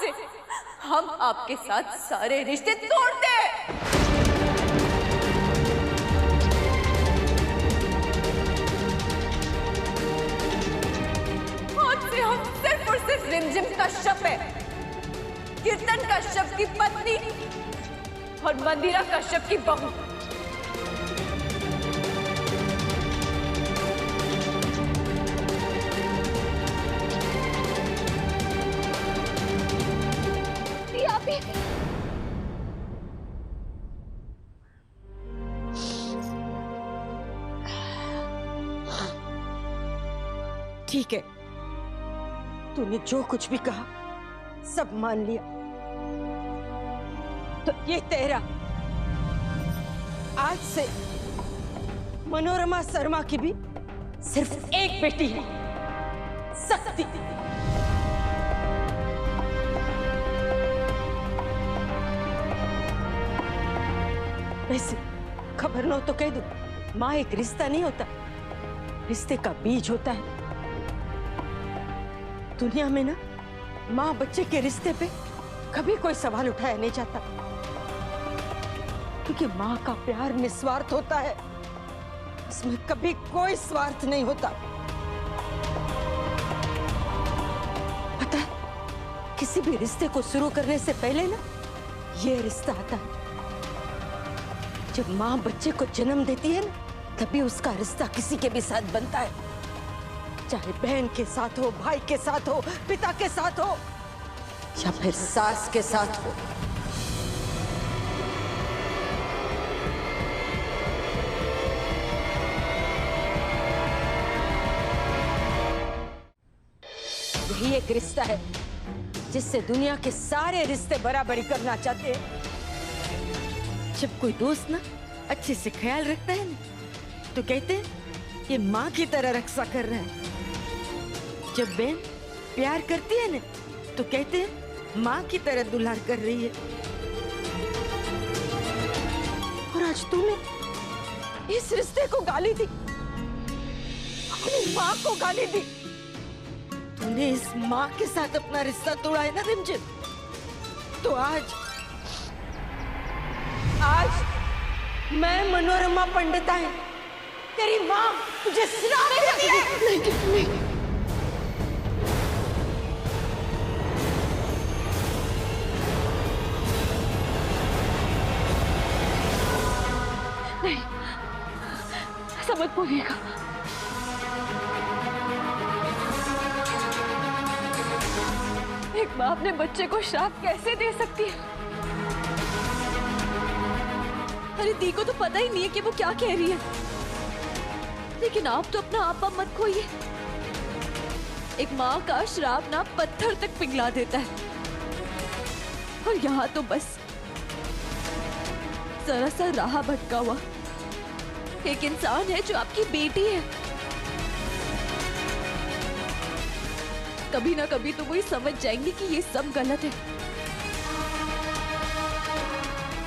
से हम आपके साथ सारे रिश्ते तोड़ते हैं। आज से हम सिर्फ और सिर्फ रिमझिम कश्यप है, कीर्तन कश्यप की पत्नी और मंदिरा कश्यप की बहू। ठीक है, तूने जो कुछ भी कहा सब मान लिया। तो ये तेरा आज से मनोरमा शर्मा की भी सिर्फ एक बेटी है, शक्ति। वैसे खबर न हो तो कह दो, माँ एक रिश्ता नहीं होता, रिश्ते का बीज होता है। दुनिया में ना माँ बच्चे के रिश्ते पे कभी कोई सवाल उठाया नहीं जाता, क्योंकि माँ का प्यार निस्वार्थ होता है, इसमें कभी कोई स्वार्थ नहीं होता। पता है, किसी भी रिश्ते को शुरू करने से पहले ना ये रिश्ता आता है। जब माँ बच्चे को जन्म देती है ना, तभी उसका रिश्ता किसी के भी साथ बनता है, चाहे बहन के साथ हो, भाई के साथ हो, पिता के साथ हो, या फिर सास के साथ हो। यही एक रिश्ता है जिससे दुनिया के सारे रिश्ते बराबरी करना चाहते हैं। जब कोई दोस्त ना अच्छे से ख्याल रखता है ना, तो कहते हैं ये माँ की तरह रक्षा कर रहा है। जब बहन प्यार करती है ना, तो कहते हैं माँ की तरह दुलार कर रही है। और आज तूने इस रिश्ते को गाली दी, अपनी माँ को गाली दी। तूने इस माँ के साथ अपना रिश्ता तोड़ा है ना रिमझिम, तो आज मैं मनोरमा पंडिताइन, तेरी माँ तुझे श्राप देती है। नहीं, ऐसा मत बोलिएगा। एक माँ अपने बच्चे को श्राप कैसे दे सकती है? अरे दी को तो पता ही नहीं है कि वो क्या कह रही है, लेकिन आप तो अपना आपा मत खोइए। एक माँ का श्राप ना पत्थर तक पिघला देता है, और यहाँ तो बस जरा सा राह भटका हुआ एक इंसान है जो आपकी बेटी है। कभी ना कभी तो वो ही समझ जाएंगे कि ये सब गलत है।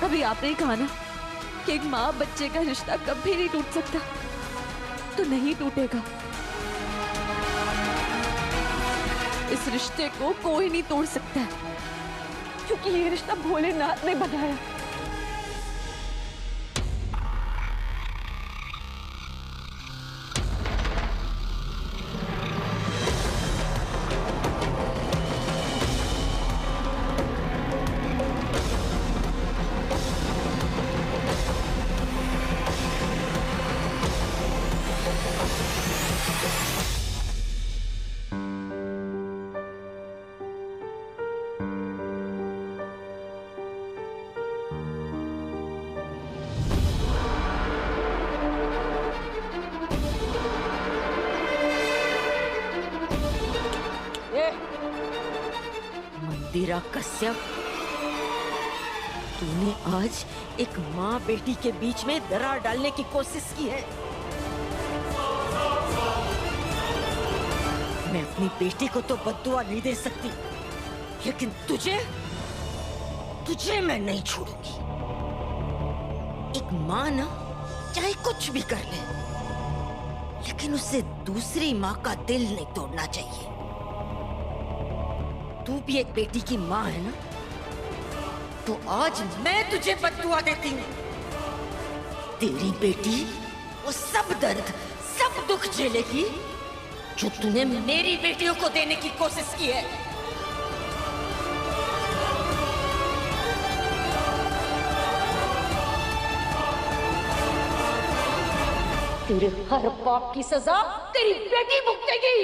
कभी आपने कहा ना कि एक माँ बच्चे का रिश्ता कभी नहीं टूट सकता, तो नहीं टूटेगा। इस रिश्ते को कोई नहीं तोड़ सकता है, क्योंकि ये रिश्ता भोलेनाथ ने बनाया। मंदिरा कश्यप, तूने आज एक माँ बेटी के बीच में दरार डालने की कोशिश की है। मैं अपनी बेटी को तो बद्दुआ नहीं दे सकती, लेकिन तुझे मैं नहीं छोड़ूंगी। एक माँ ना चाहे कुछ भी कर ले, लेकिन उसे दूसरी माँ का दिल नहीं तोड़ना चाहिए। तू भी एक बेटी की माँ है ना, तो आज मैं तुझे बद्दुआ देती हूँ। तेरी बेटी वो सब दर्द, सब दुख झेलेगी जो तूने मेरी बेटियों को देने की कोशिश की है। तेरे हर पाप की सजा तेरी बेटी भुगतेगी।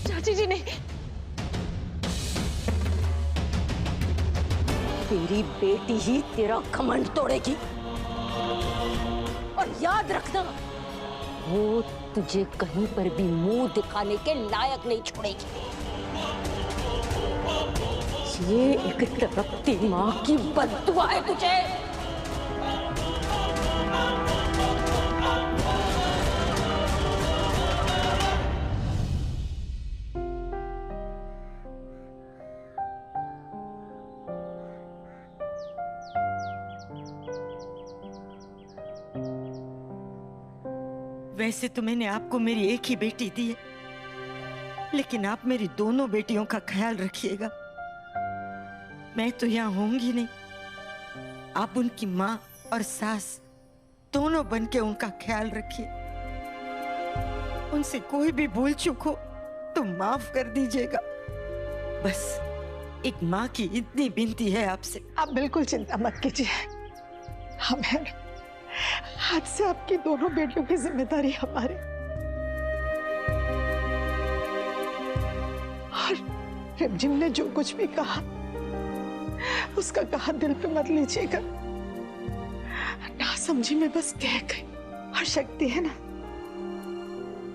चाची जी नहीं, तेरी बेटी ही तेरा घमंड तोड़ेगी। और याद रखना, वो तुझे कहीं पर भी मुंह दिखाने के लायक नहीं छोड़ेगी। ये एक तड़पती मां की बद्दुआ है तुझे। वैसे तो मैंने आपको मेरी एक ही बेटी दी है, लेकिन आप मेरी दोनों बेटियों का ख्याल रखिएगा। मैं तो यहाँ होंगी नहीं, आप उनकी माँ और सास दोनों बन के उनका ख्याल रखिए। उनसे कोई भी भूल चूक हो तो माफ कर दीजिएगा। बस एक माँ की इतनी विनती है आपसे। आप बिल्कुल चिंता मत कीजिए, हम हैं ना। आज से आपकी दोनों बेटियों की जिम्मेदारी हमारी। और रिमझिम ने जो कुछ भी कहा, उसका कहा दिल पे मत लीजिएगा। ना समझी में बस कह गई। और शक्ति है ना,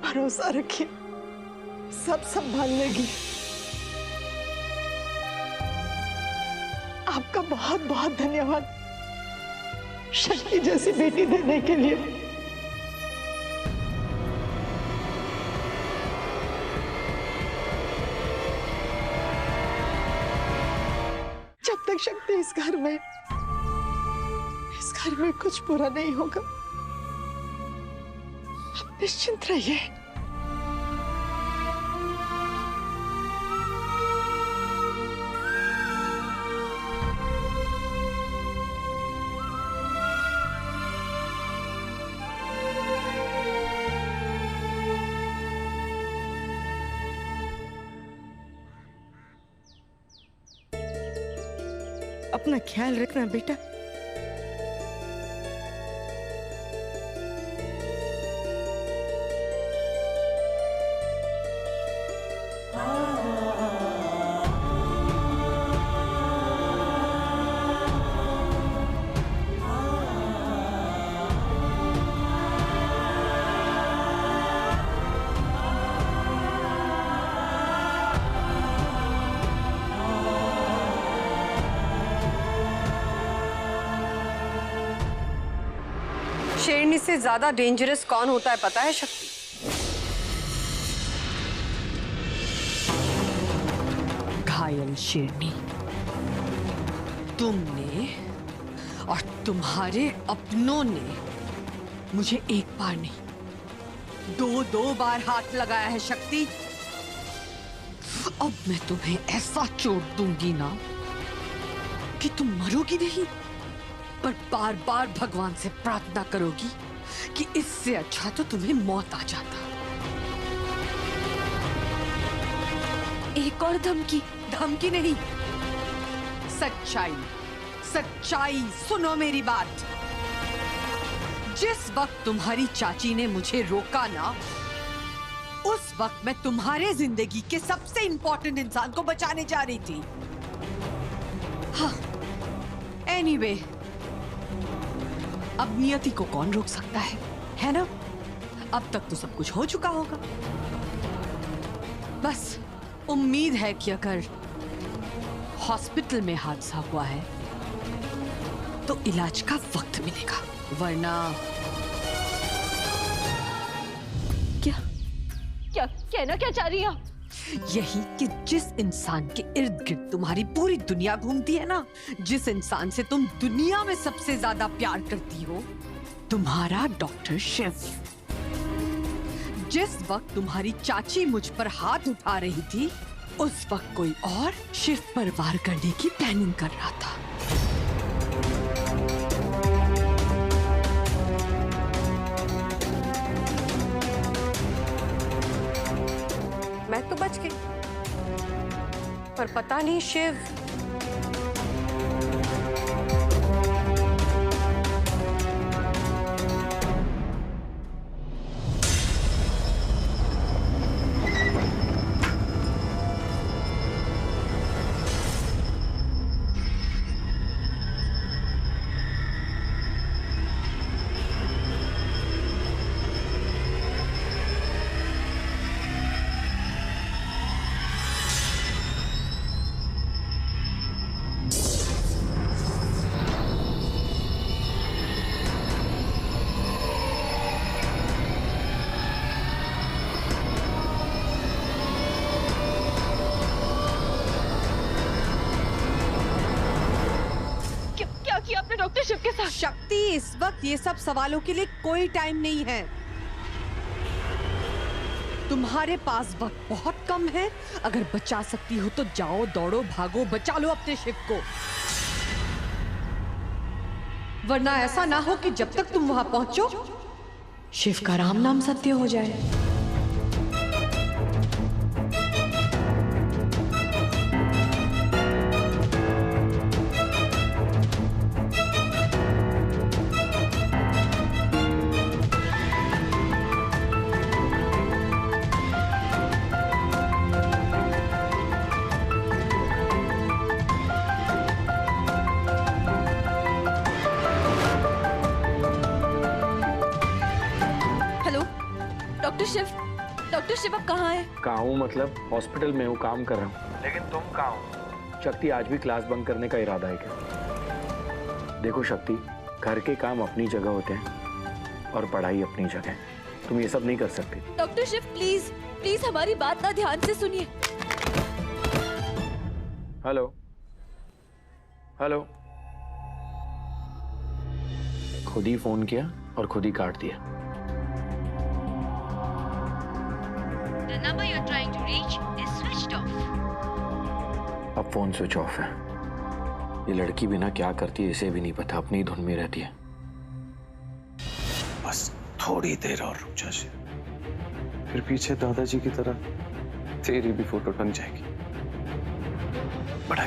भरोसा रखिए, सब संभाल लेगी। आपका बहुत बहुत धन्यवाद शक्ति जैसी बेटी देने के लिए। जब तक शक्ति इस घर में कुछ बुरा नहीं होगा, आप निश्चिंत रहिए। अपना ख्याल रखना बेटा। शेरनी से ज्यादा डेंजरस कौन होता है पता है शक्ति? घायल शेरनी। तुमने और तुम्हारे अपनों ने मुझे एक बार नहीं, दो बार हाथ लगाया है शक्ति। अब मैं तुम्हें ऐसा चोट दूंगी ना कि तुम मरोगी नहीं, पर बार बार भगवान से प्रार्थना करोगी कि इससे अच्छा तो तुम्हें मौत आ जाता। एक और धमकी नहीं, सच्चाई सुनो मेरी बात। जिस वक्त तुम्हारी चाची ने मुझे रोका ना, उस वक्त मैं तुम्हारे जिंदगी के सबसे इंपॉर्टेंट इंसान को बचाने जा रही थी। हाँ, एनीवे, अब नियति को कौन रोक सकता है ना? अब तक तो सब कुछ हो चुका होगा। बस उम्मीद है कि अगर हॉस्पिटल में हादसा हुआ है तो इलाज का वक्त मिलेगा, वरना क्या कहना क्या चाह रही है आप? यही कि जिस इंसान के इर्द गिर्द तुम्हारी पूरी दुनिया घूमती है ना, जिस इंसान से तुम दुनिया में सबसे ज्यादा प्यार करती हो, तुम्हारा डॉक्टर शिव, जिस वक्त तुम्हारी चाची मुझ पर हाथ उठा रही थी, उस वक्त कोई और शिव पर वार करने की प्लानिंग कर रहा था। मैं तो बच गई, पर पता नहीं शिव। डॉक्टर शिव के साथ। शक्ति, इस वक्त ये सब सवालों के लिए कोई टाइम नहीं है। तुम्हारे पास वक्त बहुत कम है। अगर बचा सकती हो तो जाओ, दौड़ो, भागो, बचा लो अपने शिव को, वरना ऐसा ना हो कि जब तक तुम वहां पहुंचो शिव का राम नाम सत्य हो जाए। डॉक्टर शिव आप कहाँ हैं? कहाँ हूँ मतलब हॉस्पिटल में हूँ, काम कर रहा हूँ। लेकिन तुम कहाँ हो? शक्ति, आज भी क्लास बंक करने का इरादा है क्या? देखो शक्ति, घर के काम अपनी जगह होते हैं और पढ़ाई अपनी जगह। तुम ये सब नहीं कर सकती। डॉक्टर शिव प्लीज प्लीज हमारी बात ना ध्यान से सुनिए। Hello hello. खुद ही फोन किया और खुद ही काट दिया। The number you're trying to reach is switched off. अब फोन स्विच ऑफ है। ये लड़की बिना क्या करती है इसे भी नहीं पता, अपनी धुन में रहती है। बस थोड़ी देर और रुक जा शिव, फिर पीछे दादाजी की तरह तेरी भी फोटो टंग जाएगी। बट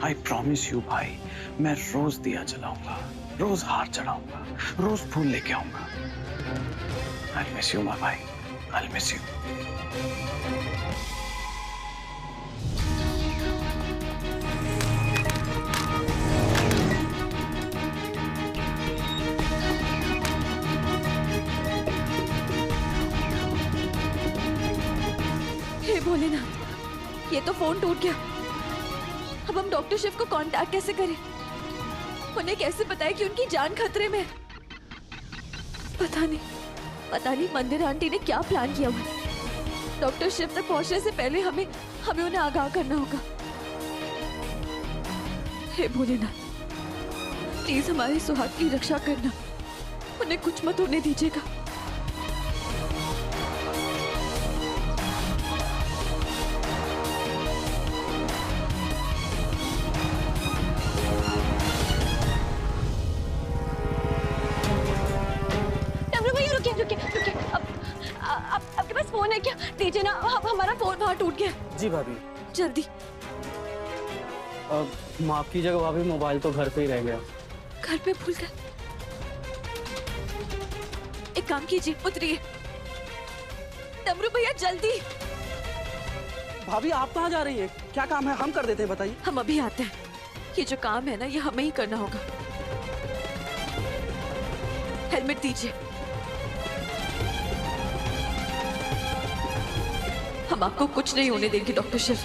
आई प्रॉमिस यू भाई, मैं रोज दिया जलाऊंगा, रोज हार चढ़ाऊंगा, रोज फूल लेके आऊंगा। I'll miss you my भाई, I'll miss you. हे भोलेनाथ, ये तो फोन टूट गया। अब हम डॉक्टर शिव को कांटेक्ट कैसे करें? उन्हें कैसे बताएं कि उनकी जान खतरे में है? पता नहीं मंदिर आंटी ने क्या प्लान किया हुआ है। डॉक्टर शिव तक पहुंचने से पहले हमें उन्हें आगाह करना होगा। हे भोलेनाथ, प्लीज हमारे सुहाग की रक्षा करना, उन्हें कुछ मत होने दीजिएगा। रुकिए, आपके पास फोन है क्या? दीजिए ना, हमारा फोन वहाँ टूट गया। जी भाभी। जल्दी। माफ कीजिएगा भाभी, मोबाइल तो घर पे ही रह गया। घर पे भूल गए? एक काम कीजिए, उतरिए। डमरू भैया जल्दी। भाभी आप कहाँ जा रही हैं? क्या काम है? हम कर देते हैं, बताइए। हम अभी आते हैं। ये जो काम है ना, ये हमें ही करना होगा। हेलमेट दीजिए। हम आपको कुछ नहीं होने देंगे डॉक्टर शिव।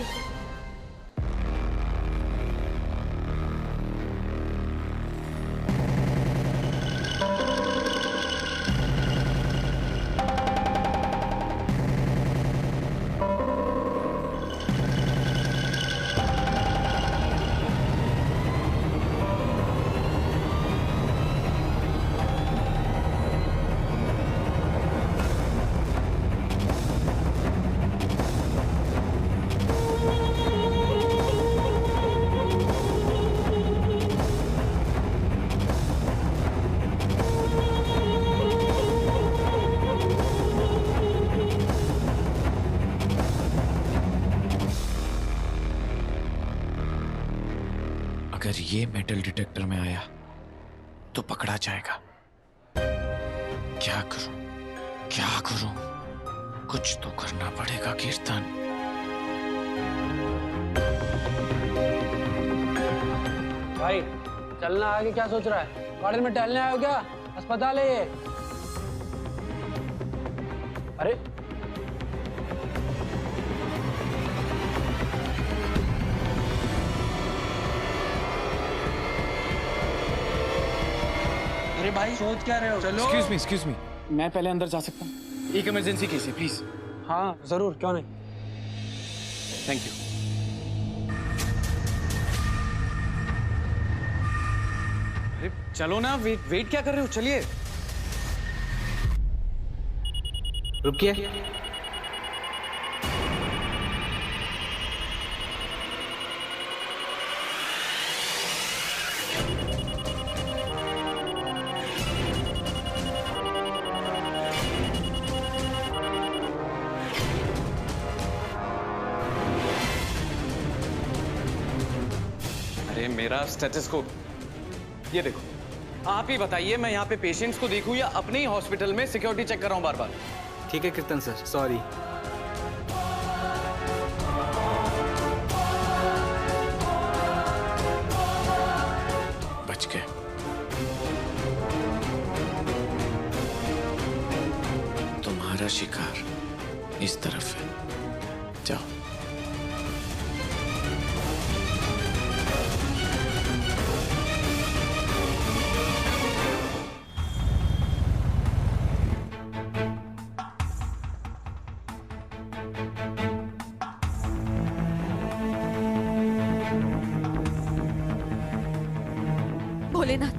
अगर ये मेटल डिटेक्टर में आया तो पकड़ा जाएगा। क्या करूं, क्या करूं? कुछ तो करना पड़ेगा कीर्तन। भाई चलना, आगे क्या सोच रहा है? गार्डन में टहलने आए हो क्या? अस्पताल है ये। अरे अरे भाई सोच क्या रहे हो? चलो। एक्सक्यूज मी, मैं पहले अंदर जा सकता हूँ? एक इमरजेंसी केस है, प्लीज। हाँ जरूर, क्यों नहीं। Thank you. अरे चलो ना, वेट क्या कर रहे हो? चलिए। रुकिए। अरे मेरा स्टेथोस्कोप, ये देखो। आप ही बताइए, मैं यहाँ पे पेशेंट्स को देखूं या अपने ही हॉस्पिटल में सिक्योरिटी चेक कर रहा हूँ बार बार? ठीक है कीर्तन सर, सॉरी। बच गए। तुम्हारा शिकार इस तरफ है, जाओ। भोलेनाथ,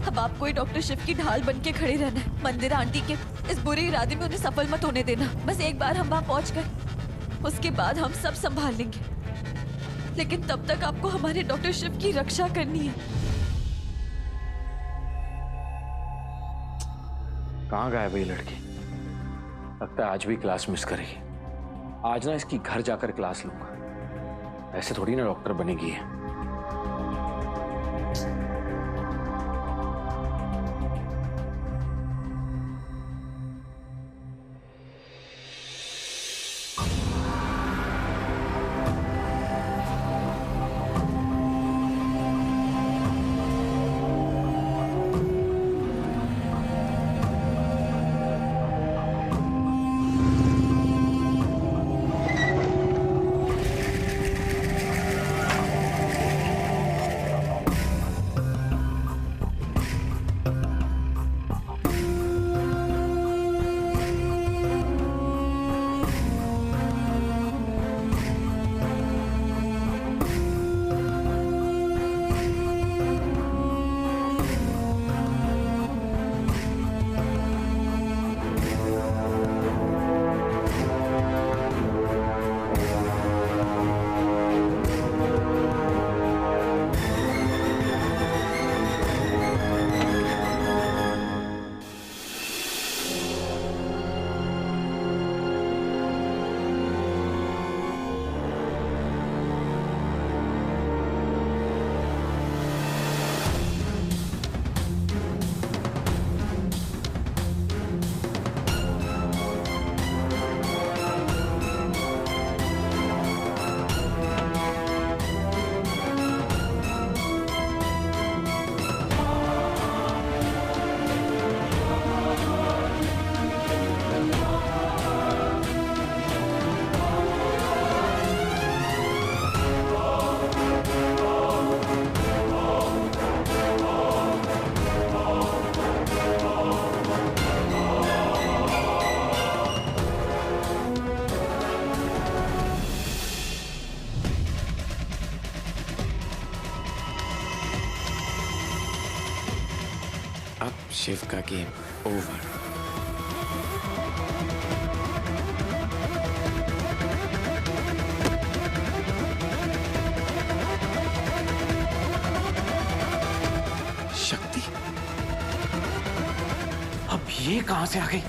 अब आपको ही डॉक्टर शिव की ढाल बन के खड़े रहना है। मंदिरा आंटी के इस बुरे इरादे में उन्हें सफल मत होने देना। बस एक बार हम वहां पहुंच गए, उसके बाद हम सब संभाल लेंगे। लेकिन तब तक आपको हमारे डॉक्टर शिव की रक्षा करनी है। कहाँ गायब है ये लड़की? लगता है आज भी क्लास मिस करेगी। आज ना इसकी घर जाकर क्लास लूंगा। ऐसे थोड़ी ना डॉक्टर बनेगी है। अब शिव का गेम ओवर। शक्ति अब ये कहां से आ गई?